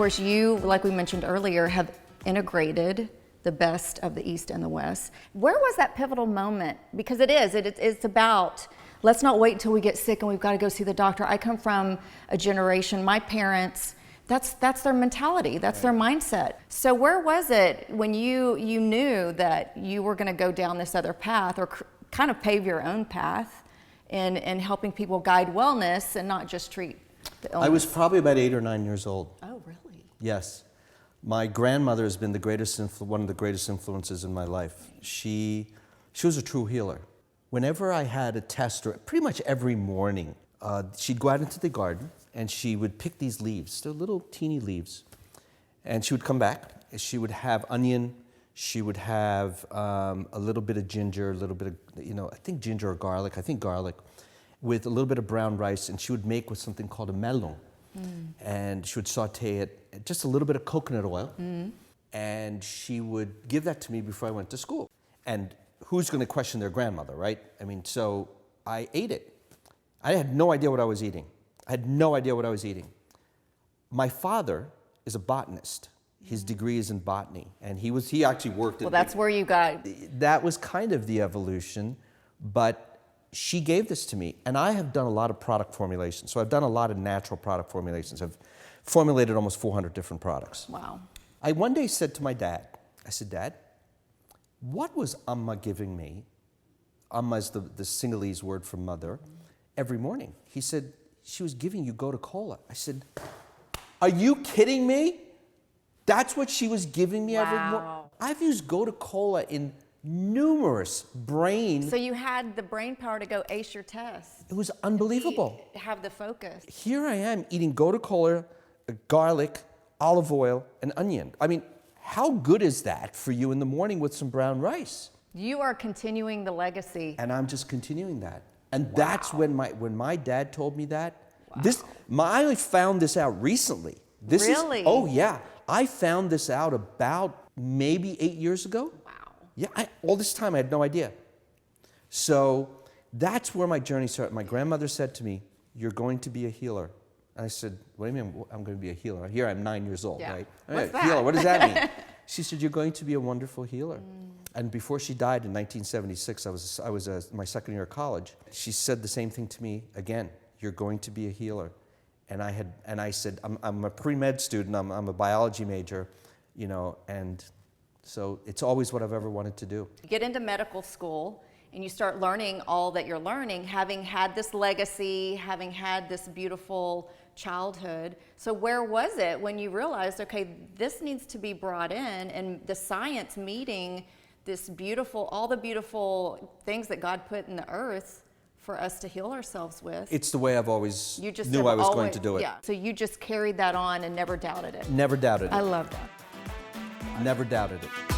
course, you, like we mentioned earlier, have integrated the best of the East and the West. Where was that pivotal moment? Because it's about, let's not wait until we get sick and we've got to go see the doctor. I come from a generation, my parents, that's their mentality, that's their mindset. So where was it when you knew that you were going to go down this other path, or kind of pave your own path in helping people guide wellness and not just treat the illness? I was probably about 8 or 9 years old. Oh, really? Yes. My grandmother has been one of the greatest influences in my life. She was a true healer. Whenever I had a test, or pretty much every morning, she'd go out into the garden and she would pick these leaves. They're little teeny leaves. And she would come back and she would have onion, she would have a little bit of ginger, a little bit of, I think ginger or garlic, with a little bit of brown rice, and she would make with something called a melon. And she would saute it, just a little bit of coconut oil, and she would give that to me before I went to school. And who's going to question their grandmother, right? I mean, so I ate it. I had no idea what I was eating. My father is a botanist. His degree is in botany, and he actually worked. Well, that's where you got. That was kind of the evolution, but she gave this to me, and I have done a lot of product formulation. So I've done a lot of natural product formulations. I've formulated almost 400 different products. Wow. I one day said to my dad, I said, Dad, what was Amma giving me? Amma is the Sinhalese word for mother, every morning. He said, she was giving you Gotu Kola. I said, are you kidding me? That's what she was giving me every morning. I've used Gotu Kola in numerous brain. So you had the brain power to go ace your test. It was unbelievable. Have the focus. Here I am eating Gotu Kola, garlic, olive oil, and onion. I mean, how good is that for you in the morning with some brown rice? You are continuing the legacy. And I'm just continuing that. And that's when my dad told me that. I only found this out recently. Really? Oh yeah. I found this out about maybe 8 years ago. Yeah, all this time I had no idea. So that's where my journey started. My grandmother said to me, you're going to be a healer. And I said, what do you mean I'm going to be a healer? Here I'm 9 years old, right? What's that? Healer, what does that mean? She said, you're going to be a wonderful healer. And before she died in 1976, I was my second year of college. She said the same thing to me again, you're going to be a healer. And I said, I'm a pre-med student, I'm a biology major, and so it's always what I've ever wanted to do. You get into medical school and you start learning all that you're learning, having had this legacy, having had this beautiful childhood. So where was it when you realized, okay, this needs to be brought in, and the science meeting this beautiful, all the beautiful things that God put in the earth for us to heal ourselves with? It's the way I've always knew I was going to do it. Yeah. So you just carried that on and never doubted it. Never doubted it. I love that. Never doubted it.